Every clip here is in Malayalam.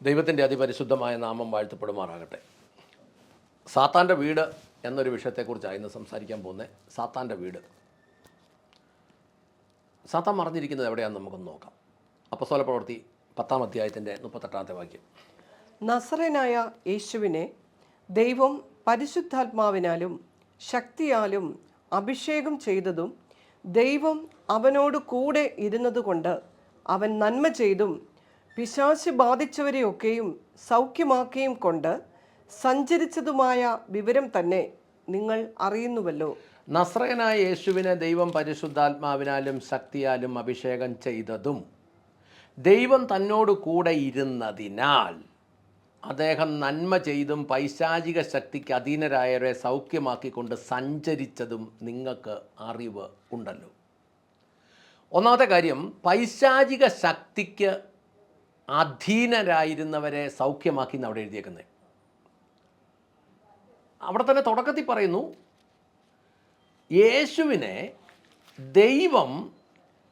ദൈവത്തിൻ്റെ അതിപരിശുദ്ധമായ നാമം വാഴ്ത്തപ്പെടുമാറാകട്ടെ. സാത്താൻ്റെ വീട് എന്നൊരു വിഷയത്തെക്കുറിച്ചാണ് ഇന്ന് സംസാരിക്കാൻ പോകുന്നത്. സാത്താൻ്റെ വീട്. സാത്താൻ മറഞ്ഞിരിക്കുന്നത് എവിടെയാണെന്ന് നമുക്കൊന്ന് നോക്കാം. അപ്പോസ്തല പ്രവൃത്തി 10-ാം അധ്യായത്തിൻ്റെ 38-ാമത്തെ വാക്യം. നസറേനായ യേശുവിനെ ദൈവം പരിശുദ്ധാത്മാവിനാലും ശക്തിയാലും അഭിഷേകം ചെയ്തതും ദൈവം അവനോട് കൂടെ ഇരുന്നതുകൊണ്ട് അവൻ നന്മ ചെയ്തും പിശാച് ബാധിച്ചവരെയൊക്കെയും സൗഖ്യമാക്കിയും കൊണ്ട് സഞ്ചരിച്ചതുമായ വിവരം തന്നെ നിങ്ങൾ അറിയുന്നുവല്ലോ. നസ്രയനായ യേശുവിനെ ദൈവം പരിശുദ്ധാത്മാവിനാലും ശക്തിയാലും അഭിഷേകം ചെയ്തതും ദൈവം തന്നോട് കൂടെ ഇരുന്നതിനാൽ അദ്ദേഹം നന്മ ചെയ്തും പൈശാചിക ശക്തിക്ക് അധീനരായവരെ സൗഖ്യമാക്കിക്കൊണ്ട് സഞ്ചരിച്ചതും നിങ്ങൾക്ക് അറിവ് ഉണ്ടല്ലോ. ഒന്നാമത്തെ കാര്യം, പൈശാചിക ശക്തിക്ക് അധീനരായിരുന്നവരെ സൗഖ്യമാക്കി എന്ന് അവിടെ എഴുതിയേക്കുന്നത്. അവിടെ തന്നെ തുടക്കത്തിൽ പറയുന്നു, യേശുവിനെ ദൈവം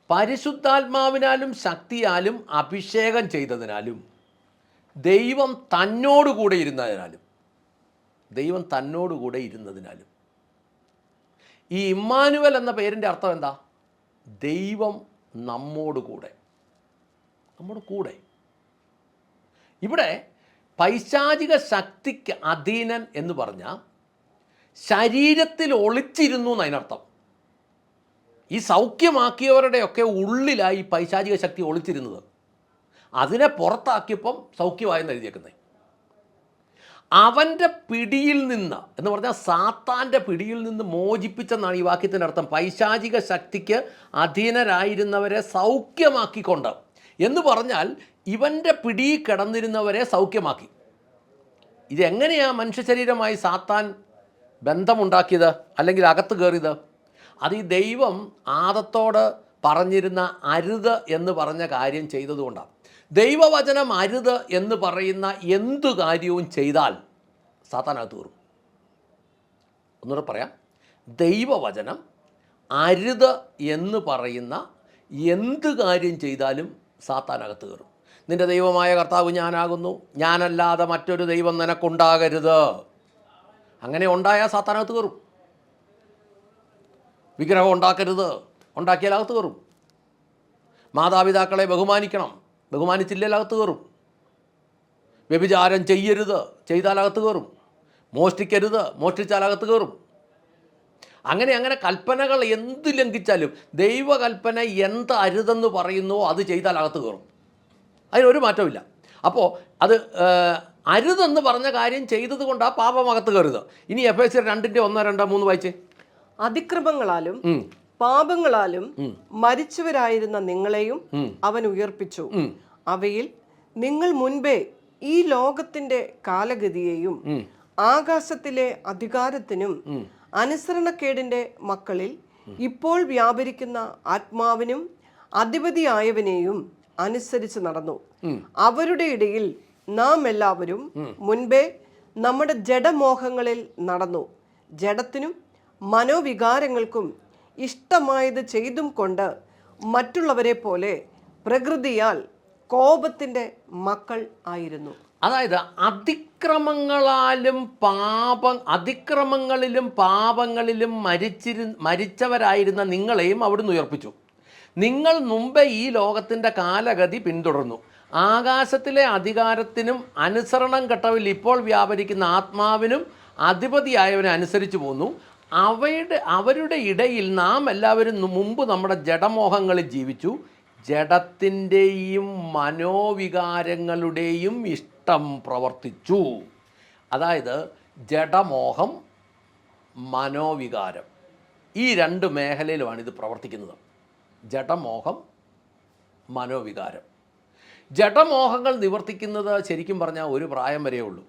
പരിശുദ്ധാത്മാവിനാലും ശക്തിയാലും അഭിഷേകം ചെയ്തതിനാലും ദൈവം തന്നോടുകൂടെ ഇരുന്നതിനാലും ഈ ഇമ്മാനുവൽ എന്ന പേരിൻ്റെ അർത്ഥം എന്താ? ദൈവം നമ്മുടെ കൂടെ. ഇവിടെ പൈശാചിക ശക്തിക്ക് അധീനൻ എന്ന് പറഞ്ഞാൽ ശരീരത്തിൽ ഒളിച്ചിരുന്നു എന്നതിനർത്ഥം. ഈ സൗഖ്യമാക്കിയവരുടെയൊക്കെ ഉള്ളിലായി പൈശാചിക ശക്തി ഒളിച്ചിരുന്നത്. അതിനെ പുറത്താക്കിയപ്പം സൗഖ്യമായെന്ന് എഴുതിയേക്കുന്നത്. അവൻ്റെ പിടിയിൽ നിന്ന് എന്ന് പറഞ്ഞാൽ സാത്താൻ്റെ പിടിയിൽ നിന്ന് മോചിപ്പിച്ചെന്നാണ് ഈ വാക്യത്തിൻ്റെ അർത്ഥം. പൈശാചിക ശക്തിക്ക് അധീനരായിരുന്നവരെ സൗഖ്യമാക്കിക്കൊണ്ട് എന്ന് പറഞ്ഞാൽ ഇവൻ്റെ പിടിയിൽ കിടന്നിരുന്നവരെ സൗഖ്യമാക്കി. ഇതെങ്ങനെയാണ് മനുഷ്യ ശരീരമായി സാത്താൻ ബന്ധമുണ്ടാക്കിയത് അല്ലെങ്കിൽ അകത്ത് കയറിയത്? അത് ഈ ദൈവം ആദത്തോട് പറഞ്ഞിരുന്ന അരുത് എന്ന് പറഞ്ഞ കാര്യം ചെയ്തതുകൊണ്ടാണ്. ദൈവവചനം അരുത് എന്ന് പറയുന്ന എന്തു കാര്യവും ചെയ്താൽ സാത്താനകത്ത് കയറും. ഒന്നുകൂടെ പറയാം, ദൈവവചനം അരുത് എന്ന് പറയുന്ന എന്ത് കാര്യം ചെയ്താലും സാത്താനകത്ത് കയറും. നിൻ്റെ ദൈവമായ കർത്താവ് ഞാനാകുന്നു, ഞാനല്ലാതെ മറ്റൊരു ദൈവം നിനക്കുണ്ടാകരുത്. അങ്ങനെ ഉണ്ടായാൽ സാത്താനകത്ത് കയറും. വിഗ്രഹം ഉണ്ടാക്കരുത്, ഉണ്ടാക്കിയാൽ അകത്ത് കയറും. മാതാപിതാക്കളെ ബഹുമാനിക്കണം, ബഹുമാനിച്ചില്ലെങ്കിൽ അകത്ത് കയറും. വ്യഭിചാരം ചെയ്യരുത്, ചെയ്താൽ അകത്ത് കയറും. മോഷ്ടിക്കരുത്, മോഷ്ടിച്ചാൽ അകത്ത് കയറും. അങ്ങനെ കൽപ്പനകൾ എന്ത് ലംഘിച്ചാലും ദൈവകൽപ്പന എന്ത് അരുതെന്ന് പറയുന്നുവോ അത് ചെയ്താൽ അകത്ത് കയറും. അതിനൊരു മാറ്റമില്ല. അപ്പോൾ അത് അരുതെന്ന് പറഞ്ഞ കാര്യം ചെയ്തത് കൊണ്ടാണ് പാപം അകത്ത് കയറുന്നത്. ഇനി എഫേസ്യർ 2:1-2-3 വായിച്ചേ. അതിക്രമങ്ങളാലും പാപങ്ങളാലും മരിച്ചവരായിരുന്ന നിങ്ങളെയും അവൻ ഉയർപ്പിച്ചു. അവയിൽ നിങ്ങൾ മുൻപേ ഈ ലോകത്തിന്റെ കാലഗതിയെയും ആകാശത്തിലെ അധികാരത്തിനും അനുസരണക്കേടിന്റെ മക്കളിൽ ഇപ്പോൾ വ്യാപരിക്കുന്ന ആത്മാവിനും അധിപതിയായവനെയും അനുസരിച്ച് നടന്നു. അവരുടെ ഇടയിൽ നാം എല്ലാവരും മുൻപേ നമ്മുടെ ജഡമോഹങ്ങളിൽ നടന്നു. ജഡത്തിനും മനോവികാരങ്ങൾക്കും ഇഷ്ടമായത് ചെയ്തും കൊണ്ട് മറ്റുള്ളവരെ പോലെ പ്രകൃതിയാൽ കോപത്തിൻ്റെ മക്കൾ ആയിരുന്നു. അതായത് അതിക്രമങ്ങളിലും പാപങ്ങളിലും മരിച്ചവരായിരുന്ന നിങ്ങളെയും അവിടുന്ന് ഉയർപ്പിച്ചു. നിങ്ങൾ മുമ്പേ ഈ ലോകത്തിൻ്റെ കാലഗതി പിന്തുടർന്നു. ആകാശത്തിലെ അധികാരത്തിനും അനുസരണം കെട്ടവിൽ ഇപ്പോൾ വ്യാപരിക്കുന്ന ആത്മാവിനും അധിപതിയായവനെ അനുസരിച്ച് പോന്നു. അവരുടെ ഇടയിൽ നാം എല്ലാവരും മുമ്പ് നമ്മുടെ ജഡമോഹങ്ങളിൽ ജീവിച്ചു. ജഡത്തിൻ്റെയും മനോവികാരങ്ങളുടെയും ഇഷ്ടം പ്രവർത്തിച്ചു. അതായത് ജഡമോഹം, മനോവികാരം, ഈ രണ്ട് മേഖലയിലുമാണ് ഇത് പ്രവർത്തിക്കുന്നത്. ജഡമോഹം, മനോവികാരം. ജഡമോഹങ്ങൾ നിവർത്തിക്കുന്നത് ശരിക്കും പറഞ്ഞാൽ ഒരു പ്രായം വരെയേ ഉള്ളൂ.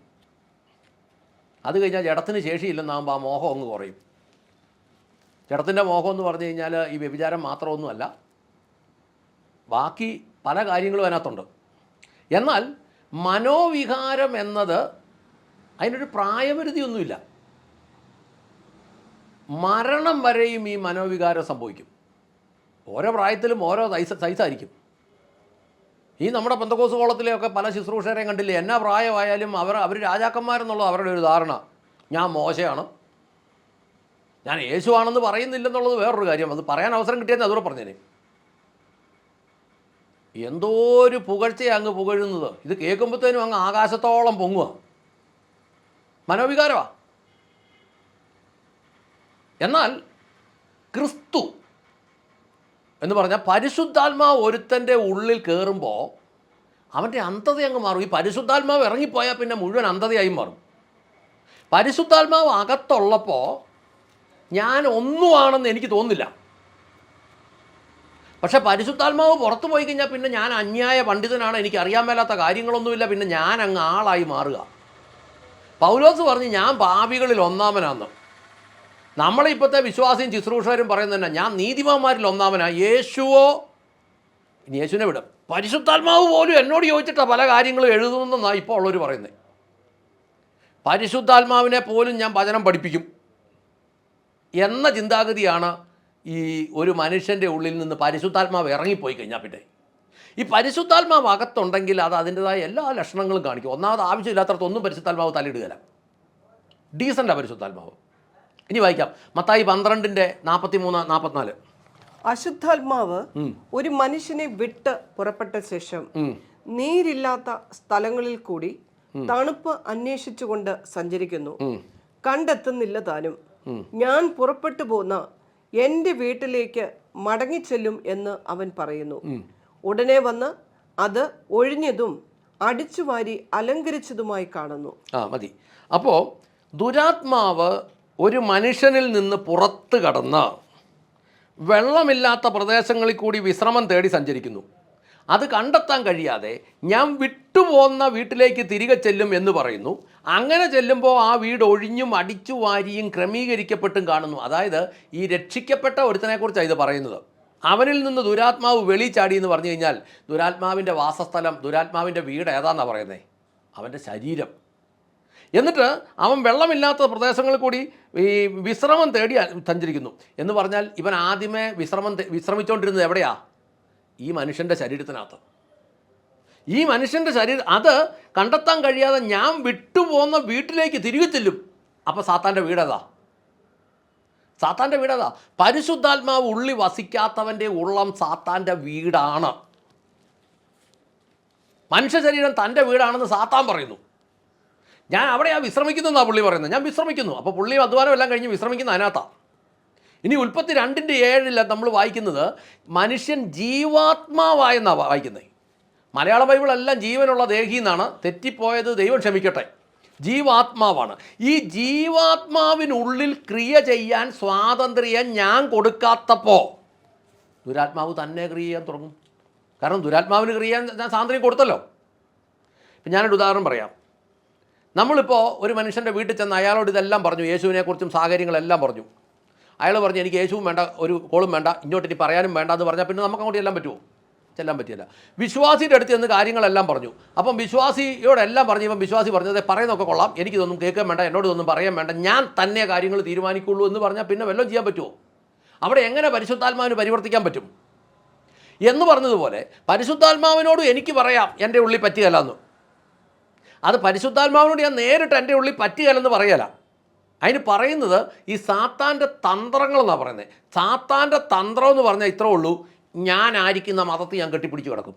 അത് കഴിഞ്ഞാൽ ജഡത്തിന് ശേഷിയില്ലെന്നാകുമ്പോൾ ആ മോഹം അങ്ങ് കുറയും. ജഡത്തിൻ്റെ മോഹം എന്ന് പറഞ്ഞു കഴിഞ്ഞാൽ ഈ വ്യഭിചാരം മാത്രമൊന്നുമല്ല, ബാക്കി പല കാര്യങ്ങളും അതിനകത്തുണ്ട്. എന്നാൽ മനോവികാരം എന്നത് അതിനൊരു പ്രായപരിധിയൊന്നുമില്ല. മരണം വരെയും ഈ മനോവികാരം സംഭവിക്കും. ഓരോ പ്രായത്തിലും ഓരോ സൈസായിരിക്കും. ഈ നമ്മുടെ പെന്തക്കോസ് കോളത്തിലെയൊക്കെ പല ശുശ്രൂഷകരെയും കണ്ടില്ലേ, എന്നാ പ്രായമായാലും അവർ രാജാക്കന്മാരെന്നുള്ളത് അവരുടെ ഒരു ധാരണ. ഞാൻ മോശയാണ്, ഞാൻ യേശുവാണെന്ന് പറയുന്നില്ലെന്നുള്ളത് വേറൊരു കാര്യം. അത് പറയാൻ അവസരം കിട്ടിയെന്ന് അതുകൂടെ പറഞ്ഞേനെ. എന്തോ ഒരു പുകഴ്ചയാണ് അങ്ങ് പുകഴുന്നത്. ഇത് കേൾക്കുമ്പോഴത്തേനും അങ്ങ് ആകാശത്തോളം പൊങ്ങുക, മനോവികാരമാണ്. എന്നാൽ ക്രിസ്തു എന്ന് പറഞ്ഞാൽ പരിശുദ്ധാത്മാവ് ഒരുത്തൻ്റെ ഉള്ളിൽ കയറുമ്പോൾ അവൻ്റെ അന്ധത അങ്ങ് മാറും. ഈ പരിശുദ്ധാത്മാവ് ഇറങ്ങിപ്പോയാൽ പിന്നെ മുഴുവൻ അന്ധതയായി മാറും. പരിശുദ്ധാത്മാവ് അകത്തുള്ളപ്പോൾ ഞാൻ ഒന്നുമാണെന്ന് എനിക്ക് തോന്നുന്നില്ല. പക്ഷേ പരിശുദ്ധാത്മാവ് പുറത്തു പോയി കഴിഞ്ഞാൽ പിന്നെ ഞാൻ അന്യായ പണ്ഡിതനാണ്, എനിക്ക് അറിയാൻ മേലാത്ത കാര്യങ്ങളൊന്നുമില്ല, പിന്നെ ഞാൻ അങ്ങ് ആളായി മാറുക. പൗലോസ് പറഞ്ഞ് ഞാൻ പാപികളിൽ ഒന്നാമനാന്ന്. നമ്മളിപ്പോഴത്തെ വിശ്വാസിയും ശുശ്രൂഷകരും പറയുന്നത് തന്നെ ഞാൻ നീതിമാന്മാരിൽ ഒന്നാമനാണ്. യേശുവോ, ഇനി യേശുവിനെ വിടും, പരിശുദ്ധാത്മാവ് പോലും എന്നോട് ചോദിച്ചിട്ടാണ് പല കാര്യങ്ങളും എഴുതുന്നെന്നാണ് ഇപ്പോൾ ഉള്ളവർ പറയുന്നത്. പരിശുദ്ധാത്മാവിനെ പോലും ഞാൻ വചനം പഠിപ്പിക്കും എന്ന ചിന്താഗതിയാണ് ഈ ഒരു മനുഷ്യൻ്റെ ഉള്ളിൽ നിന്ന് പരിശുദ്ധാത്മാവ് ഇറങ്ങിപ്പോയി കഴിഞ്ഞാൽ. പിന്നെ ഈ പരിശുദ്ധാത്മാവ് അകത്തുണ്ടെങ്കിൽ അത് അതിൻ്റെതായ എല്ലാ ലക്ഷണങ്ങളും കാണിക്കും. ഒന്നാമത് ആവശ്യമില്ലാത്തടത്തൊന്നും പരിശുദ്ധാത്മാവ് തലയിടുകയില്ല, ഡീസൻ്റാണ് പരിശുദ്ധാത്മാവ്. ഇനി വായിക്കാം മത്തായി 12:43-44. അശുദ്ധാത്മാവ് ഒരു മനുഷ്യനെ വിട്ട് പുറപ്പെട്ട ശേഷം നീരില്ലാത്ത സ്ഥലങ്ങളിൽ കൂടി തണുപ്പ് അന്വേഷിച്ചുകൊണ്ട് സഞ്ചരിക്കുന്നു, കണ്ടെത്തുന്നില്ല താനും. ഞാൻ പുറപ്പെട്ടു പോന്ന എൻ്റെ വീട്ടിലേക്ക് മടങ്ങിച്ചെല്ലും എന്ന് അവൻ പറയുന്നു. ഉടനെ വന്ന് അത് ഒഴിഞ്ഞതും അടിച്ചുവാരി അലങ്കരിച്ചതുമായി കാണുന്നു. മതി. അപ്പോൾ ദുരാത്മാവ് ഒരു മനുഷ്യനിൽ നിന്ന് പുറത്ത് കടന്ന് വെള്ളമില്ലാത്ത പ്രദേശങ്ങളിൽ കൂടി വിശ്രമം തേടി സഞ്ചരിക്കുന്നു. അത് കണ്ടെത്താൻ കഴിയാതെ ഞാൻ വിട്ടുപോകുന്ന വീട്ടിലേക്ക് തിരികെ ചെല്ലും എന്ന് പറയുന്നു. അങ്ങനെ ചെല്ലുമ്പോൾ ആ വീട് ഒഴിഞ്ഞും അടിച്ചു വാരിയും ക്രമീകരിക്കപ്പെട്ടും കാണുന്നു. അതായത് ഈ രക്ഷിക്കപ്പെട്ട ഒരുത്തനെക്കുറിച്ചാണ് ഇത് പറയുന്നത്. അവനിൽ നിന്ന് ദുരാത്മാവ് വെളിച്ചാടി എന്ന് പറഞ്ഞു കഴിഞ്ഞാൽ ദുരാത്മാവിൻ്റെ വാസസ്ഥലം, ദുരാത്മാവിൻ്റെ വീട് ഏതാണെന്നാണ് പറയുന്നത്? അവൻ്റെ ശരീരം. എന്നിട്ട് അവൻ വെള്ളമില്ലാത്ത പ്രദേശങ്ങളിൽ കൂടി ഈ വിശ്രമം തേടി സഞ്ചരിക്കുന്നു എന്ന് പറഞ്ഞാൽ ഇവൻ ആദ്യമേ വിശ്രമിച്ചുകൊണ്ടിരുന്നത് എവിടെയാ? ഈ മനുഷ്യൻ്റെ ശരീരത്തിനകത്ത്. ഈ മനുഷ്യൻ്റെ ശരീരം അത് കണ്ടെത്താൻ കഴിയാതെ ഞാൻ വിട്ടുപോകുന്ന വീട്ടിലേക്ക് തിരികെ ചെല്ലും. അപ്പോൾ സാത്താൻ്റെ വീടേതാ? സാത്താൻ്റെ വീടേതാ? പരിശുദ്ധാത്മാവ് ഉള്ളി വസിക്കാത്തവൻ്റെ ഉള്ളം സാത്താൻ്റെ വീടാണ്. മനുഷ്യ ശരീരം തൻ്റെ വീടാണെന്ന് സാത്താൻ പറയുന്നു. ഞാൻ അവിടെയാണ് വിശ്രമിക്കുന്നതെന്നാണ് പുള്ളി പറയുന്നത്. ഞാൻ വിശ്രമിക്കുന്നു. അപ്പോൾ പുള്ളി അധ്വാനം എല്ലാം കഴിഞ്ഞ് വിശ്രമിക്കുന്ന അതിനകത്താണ്. ഇനി ഉൽപ്പത്തി 2:7 നമ്മൾ വായിക്കുന്നത് മനുഷ്യൻ ജീവാത്മാവായെന്നാണ് വായിക്കുന്നത്. മലയാള ബൈബിളെല്ലാം ജീവനുള്ള ദേഹി എന്നാണ്, തെറ്റിപ്പോയത് ദൈവം ക്ഷമിക്കട്ടെ. ജീവാത്മാവാണ്. ഈ ജീവാത്മാവിനുള്ളിൽ ക്രിയ ചെയ്യാൻ സ്വാതന്ത്ര്യം ഞാൻ കൊടുക്കാത്തപ്പോൾ ദുരാത്മാവ് തന്നെ ക്രിയ ചെയ്യാൻ തുടങ്ങും. കാരണം ദുരാത്മാവിന് ക്രിയ ചെയ്യാൻ ഞാൻ സ്വാതന്ത്ര്യം കൊടുത്തല്ലോ. ഇപ്പം ഞാനൊരു ഉദാഹരണം പറയാം. നമ്മളിപ്പോൾ ഒരു മനുഷ്യൻ്റെ വീട്ടിൽ ചെന്ന് അയാളോട് ഇതെല്ലാം പറഞ്ഞു, യേശുവിനെക്കുറിച്ചും സാഹചര്യങ്ങളെല്ലാം പറഞ്ഞു. അയാൾ പറഞ്ഞു എനിക്ക് യേശുവും വേണ്ട, ഒരു കോളും വേണ്ട, ഇങ്ങോട്ട് ഇനി പറയാനും വേണ്ട എന്ന് പറഞ്ഞാൽ പിന്നെ നമുക്ക് അങ്ങോട്ട് ചെല്ലാൻ പറ്റുമോ? ചെല്ലാൻ പറ്റിയല്ല. വിശ്വാസിയുടെ അടുത്ത് ചെന്ന് കാര്യങ്ങളെല്ലാം പറഞ്ഞു. അപ്പം വിശ്വാസിയോടെല്ലാം പറഞ്ഞു. ഇപ്പം വിശ്വാസി പറഞ്ഞത് പറയുന്നതൊക്കെ കൊള്ളാം, എനിക്കിതൊന്നും കേൾക്കാൻ വേണ്ട, എന്നോടൊന്നും പറയാൻ വേണ്ട, ഞാൻ തന്നെ കാര്യങ്ങൾ തീരുമാനിക്കുള്ളൂ എന്ന് പറഞ്ഞാൽ പിന്നെ വല്ലതും ചെയ്യാൻ പറ്റുമോ? അവിടെ എങ്ങനെ പരിശുദ്ധാത്മാവിന് പരിവർത്തിക്കാൻ പറ്റും? എന്ന് പറഞ്ഞതുപോലെ പരിശുദ്ധാത്മാവിനോട് എനിക്ക് പറയാം എൻ്റെ ഉള്ളിൽ പറ്റുകയല്ലെന്ന്. അത് പരിശുദ്ധാത്മാവിനോട് ഞാൻ നേരിട്ട് എൻ്റെ ഉള്ളിൽ പറ്റുകയല്ലെന്ന് പറയല. അതിന് പറയുന്നത് ഈ സാത്താൻ്റെ തന്ത്രങ്ങളെന്നാണ് പറയുന്നത്. സാത്താൻ്റെ തന്ത്രം എന്ന് പറഞ്ഞാൽ ഇത്രേ ഉള്ളൂ, ഞാൻ ആയിരിക്കുന്ന മതത്തിൽ ഞാൻ കെട്ടിപ്പിടിച്ച് കിടക്കും.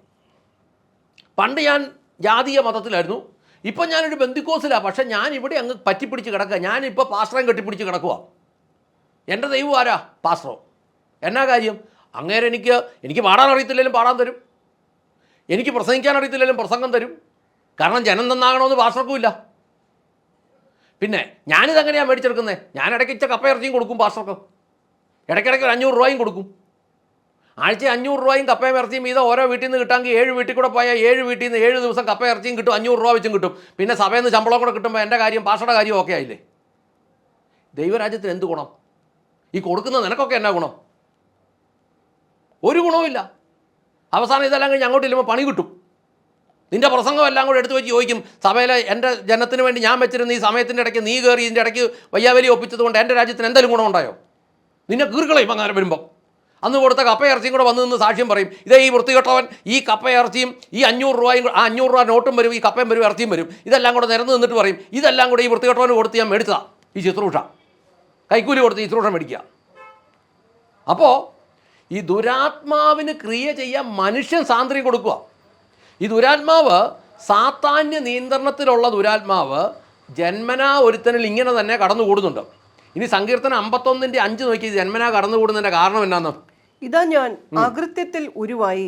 പണ്ട് ഞാൻ ജാതീയ മതത്തിലായിരുന്നു, ഇപ്പം ഞാനൊരു ബന്ധുക്കോസിലാണ്, പക്ഷേ ഞാൻ ഇവിടെ അങ്ങ് പറ്റിപ്പിടിച്ച് കിടക്കുക. ഞാനിപ്പോൾ പാസ്റ്ററേയും കെട്ടിപ്പിടിച്ച് കിടക്കുക. എൻ്റെ ദൈവം ആരാ? പാസ്റ്ററോ. എന്നാ കാര്യം? അങ്ങേരെ എനിക്ക് പാടാൻ അറിയത്തില്ലെങ്കിലും പാടാൻ തരും, എനിക്ക് പ്രസംഗിക്കാൻ അറിയത്തില്ലെങ്കിലും പ്രസംഗം തരും. കാരണം ജനം നന്നാകണമെന്ന് പാസ്റ്റർക്കും ഇല്ല. പിന്നെ ഞാനിതെങ്ങനെയാണ് മേടിച്ചെടുക്കുന്നത്? ഞാൻ ഇടയ്ക്ക് ഇച്ച കപ്പ ഇറച്ചിയും കൊടുക്കും പാസ്റ്റർക്ക്, ഇടയ്ക്കിടയ്ക്ക് ഒരു 500 രൂപയും കൊടുക്കും. ആഴ്ച 500 രൂപയും കപ്പയും ഇറച്ചിയും വീതം ഓരോ വീട്ടിൽ നിന്ന് കിട്ടാമെങ്കിൽ 7 വീട്ടിൽ കൂടെ പോയാൽ 7 വീട്ടിൽ നിന്ന് 7 ദിവസം കപ്പ ഇറച്ചിയും കിട്ടും, 500 രൂപ വെച്ചും കിട്ടും. പിന്നെ സഭയിൽ നിന്ന് ശമ്പളം കൂടെ കിട്ടുമ്പോൾ എൻ്റെ കാര്യം, പാസ്റ്ററുടെ കാര്യം ഓക്കെ ആയില്ലേ? ദൈവരാജ്യത്തിന് എന്ത് ഗുണം? ഈ കൊടുക്കുന്ന നിനക്കൊക്കെ എന്നാ ഗുണം? ഒരു ഗുണവുമില്ല. അവസാനം ഇതെല്ലാം കഴിഞ്ഞ് അങ്ങോട്ട് ഇല്ലുമ്പോൾ പണി കിട്ടും. നിൻ്റെ പ്രസംഗം എല്ലാം കൂടെ എടുത്ത് വെച്ച് ചോദിക്കും, സഭയിലെ എൻ്റെ ജനത്തിന് വേണ്ടി ഞാൻ വെച്ചിരുന്ന ഈ സമയത്തിൻ്റെ ഇടയ്ക്ക് നീ കയറി ഇതിൻ്റെ ഇടയ്ക്ക് വയ്യാവലി ഒപ്പിച്ചത് കൊണ്ട് എൻ്റെ രാജ്യത്തിന് എന്തെങ്കിലും ഗുണമുണ്ടായോ? നിന്നെ കീറുകളയും അങ്ങനെ വരുമ്പം. അന്ന് കൊടുത്ത കപ്പയിറച്ചിയും കൂടെ വന്ന് നിന്ന് സാക്ഷ്യം പറയും, ഇതേ ഈ വൃത്തികെട്ടവൻ ഈ കപ്പയിറച്ചിയും ഈ 500 രൂപയും ആ 500 രൂപ നോട്ടും വരും, ഈ കപ്പയും വരും, ഇറച്ചിയും വരും, ഇതെല്ലാം കൂടെ നിരന്ന് നിന്നിട്ട് പറയും, ഇതെല്ലാം കൂടെ ഈ വൃത്തികെട്ടവന് കൊടുത്ത് ഞാൻ മേടിച്ചതാണ് ഈ ശുശ്രൂഷ, കൈക്കൂലി കൊടുത്ത് ഈ ശുശ്രൂഷ മേടിക്കുക. അപ്പോൾ ഈ ദുരാത്മാവിന് ക്രിയ ചെയ്യാൻ മനുഷ്യൻ സ്വാതന്ത്ര്യം കൊടുക്കുക. ഈ ദുരാത്മാവ് സാത്താന്യ നിയന്ത്രണത്തിലുള്ള ദുരാത്മാവ് ജന്മനാ ഒരുത്തനിൽ ഇങ്ങനെ തന്നെ കടന്നുകൂടുന്നുണ്ട്. ഇനി സങ്കീർത്തനം 51:5 നോക്കി ജന്മനാ കടന്നുകൂടുന്നതിൻ്റെ കാരണം എന്നാന്ന്? ഇതാ ഞാൻ അകൃത്യത്തിൽ ഉരുവായി,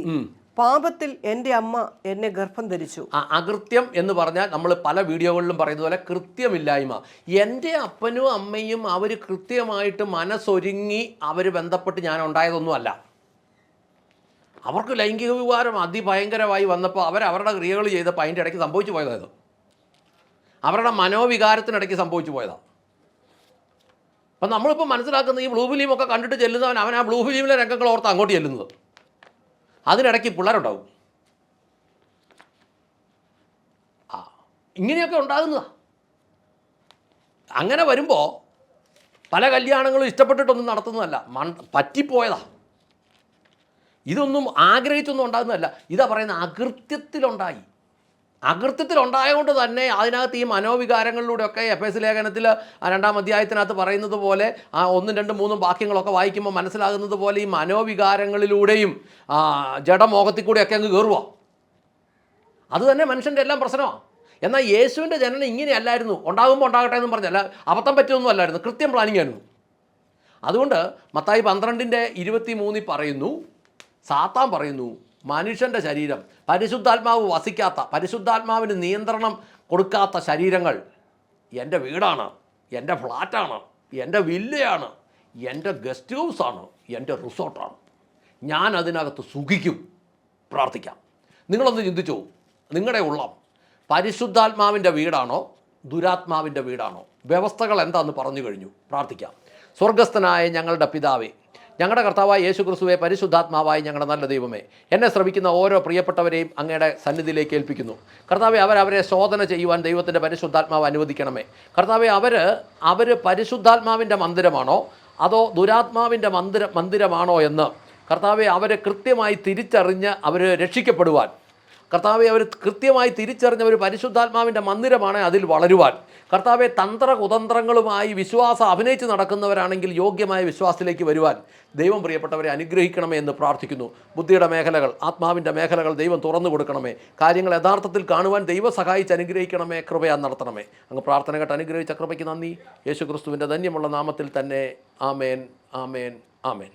പാപത്തിൽ എൻ്റെ അമ്മ എന്നെ ഗർഭം ധരിച്ചു. അകൃത്യം എന്ന് പറഞ്ഞാൽ നമ്മൾ പല വീഡിയോകളിലും പറയുന്നത് പോലെ കൃത്യമില്ലായ്മ. എൻ്റെ അപ്പനും അമ്മയും അവർ കൃത്യമായിട്ട് മനസ്സൊരുങ്ങി അവർ ബന്ധപ്പെട്ട് ഞാൻ ഉണ്ടായതൊന്നുമല്ല. അവർക്ക് ലൈംഗിക വികാരം അതിഭയങ്കരമായി വന്നപ്പോൾ അവരുടെ ക്രിയകൾ ചെയ്തപ്പോൾ അതിൻ്റെ ഇടയ്ക്ക് സംഭവിച്ചു പോയതായത്, അവരുടെ മനോവികാരത്തിനിടയ്ക്ക് സംഭവിച്ചു പോയതാണ്. അപ്പം നമ്മളിപ്പോൾ മനസ്സിലാക്കുന്നത് ഈ ബ്ലൂ ഫിലിമൊക്കെ കണ്ടിട്ട് ചെല്ലുന്നവൻ അവൻ ആ ബ്ലൂ ഫിലിമിലെ രംഗങ്ങൾ ഓർത്ത് അങ്ങോട്ട് ചെല്ലുന്നത്, അതിനിടയ്ക്ക് പിള്ളേരുണ്ടാവും. ഇങ്ങനെയൊക്കെ ഉണ്ടാകുന്നതാണ്. അങ്ങനെ വരുമ്പോൾ പല കല്യാണങ്ങളും ഇഷ്ടപ്പെട്ടിട്ടൊന്നും നടത്തുന്നതല്ല, പറ്റിപ്പോയതാണ്. ഇതൊന്നും ആഗ്രഹിച്ചൊന്നും ഉണ്ടാകുന്നതല്ല. ഇതാ പറയുന്ന അകൃത്യത്തിലുണ്ടായി. അകൃത്യത്തിലുണ്ടായതുകൊണ്ട് തന്നെ അതിനകത്ത് ഈ മനോവികാരങ്ങളിലൂടെയൊക്കെ എഫേസ്യ ലേഖനത്തിൽ 2-ാം അധ്യായത്തിനകത്ത് പറയുന്നത് പോലെ ആ 1, 2, 3 വാക്യങ്ങളൊക്കെ വായിക്കുമ്പോൾ മനസ്സിലാകുന്നത് പോലെ ഈ മനോവികാരങ്ങളിലൂടെയും ജഡമോഹത്തിൽ കൂടെയൊക്കെ അങ്ങ് കയറുക. അത് തന്നെ മനുഷ്യൻ്റെ എല്ലാം പ്രശ്നമാണ്. എന്നാൽ യേശുവിൻ്റെ ജനനം ഇങ്ങനെയല്ലായിരുന്നു. ഉണ്ടാകുമ്പോൾ ഉണ്ടാകട്ടെ എന്നും പറഞ്ഞല്ല, അബദ്ധം പറ്റിയൊന്നും അല്ലായിരുന്നു, കൃത്യം പ്ലാനിങ് ആയിരുന്നു. അതുകൊണ്ട് മത്തായി 12:23 പറയുന്നു, സാത്താൻ പറയുന്നു, മനുഷ്യൻ്റെ ശരീരം പരിശുദ്ധാത്മാവ് വസിക്കാത്ത, പരിശുദ്ധാത്മാവിന് നിയന്ത്രണം കൊടുക്കാത്ത ശരീരങ്ങൾ എൻ്റെ വീടാണ്, എൻ്റെ ഫ്ലാറ്റാണ്, എൻ്റെ വില്ലയാണ്, എൻ്റെ ഗസ്റ്റ് ഹൗസാണ്, എൻ്റെ റിസോർട്ടാണ്, ഞാൻ അതിനകത്ത് സുഖിക്കും. പ്രാർത്ഥിക്കാം. നിങ്ങളൊന്ന് ചിന്തിച്ചോ, നിങ്ങളുടെ ഉള്ളം പരിശുദ്ധാത്മാവിൻ്റെ വീടാണോ ദുരാത്മാവിൻ്റെ വീടാണോ? വ്യവസ്ഥകൾ എന്താണെന്ന് പറഞ്ഞു കഴിഞ്ഞു. പ്രാർത്ഥിക്കാം. സ്വർഗസ്ഥനായ ഞങ്ങളുടെ പിതാവേ, ഞങ്ങളുടെ കർത്താവായ യേശു ക്രിസ്തുവേ, പരിശുദ്ധാത്മാവായി ഞങ്ങളുടെ നല്ല ദൈവമേ, എന്നെ ശ്രമിക്കുന്ന ഓരോ പ്രിയപ്പെട്ടവരെയും അങ്ങയുടെ സന്നിധിയിലേക്ക് ഏൽപ്പിക്കുന്നു. കർത്താവെ, അവരെ ശോധന ചെയ്യുവാൻ ദൈവത്തിൻ്റെ പരിശുദ്ധാത്മാവ് അനുവദിക്കണമേ. കർത്താവെ, അവർ പരിശുദ്ധാത്മാവിൻ്റെ മന്ദിരമാണോ അതോ ദുരാത്മാവിൻ്റെ മന്ദിരമാണോ എന്ന് കർത്താവെ അവർ കൃത്യമായി തിരിച്ചറിഞ്ഞ് അവർ രക്ഷിക്കപ്പെടുവാൻ, കർത്താവെ അവർ കൃത്യമായി തിരിച്ചറിഞ്ഞവർ പരിശുദ്ധാത്മാവിൻ്റെ മന്ദിരമാണ് അതിൽ വളരുവാൻ, കർത്താവെ തന്ത്രകുതന്ത്രങ്ങളുമായി വിശ്വാസം അഭിനയിച്ച് നടക്കുന്നവരാണെങ്കിൽ യോഗ്യമായ വിശ്വാസത്തിലേക്ക് വരുവാൻ ദൈവം പ്രിയപ്പെട്ടവരെ അനുഗ്രഹിക്കണമേ എന്ന് പ്രാർത്ഥിക്കുന്നു. ബുദ്ധിയുടെ മേഖലകൾ, ആത്മാവിൻ്റെ മേഖലകൾ ദൈവം തുറന്നു കൊടുക്കണമേ. കാര്യങ്ങൾ യഥാർത്ഥത്തിൽ കാണുവാൻ ദൈവം സഹായിച്ച് അനുഗ്രഹിക്കണമേ. കൃപയാൽ നടത്തണമേ. അങ്ങ് പ്രാർത്ഥന കേട്ട് അനുഗ്രഹിച്ച കൃപയ്ക്ക് നന്ദി. യേശു ക്രിസ്തുവിൻ്റെ ധന്യമുള്ള നാമത്തിൽ തന്നെ. ആമേൻ, ആമേൻ, ആമേൻ.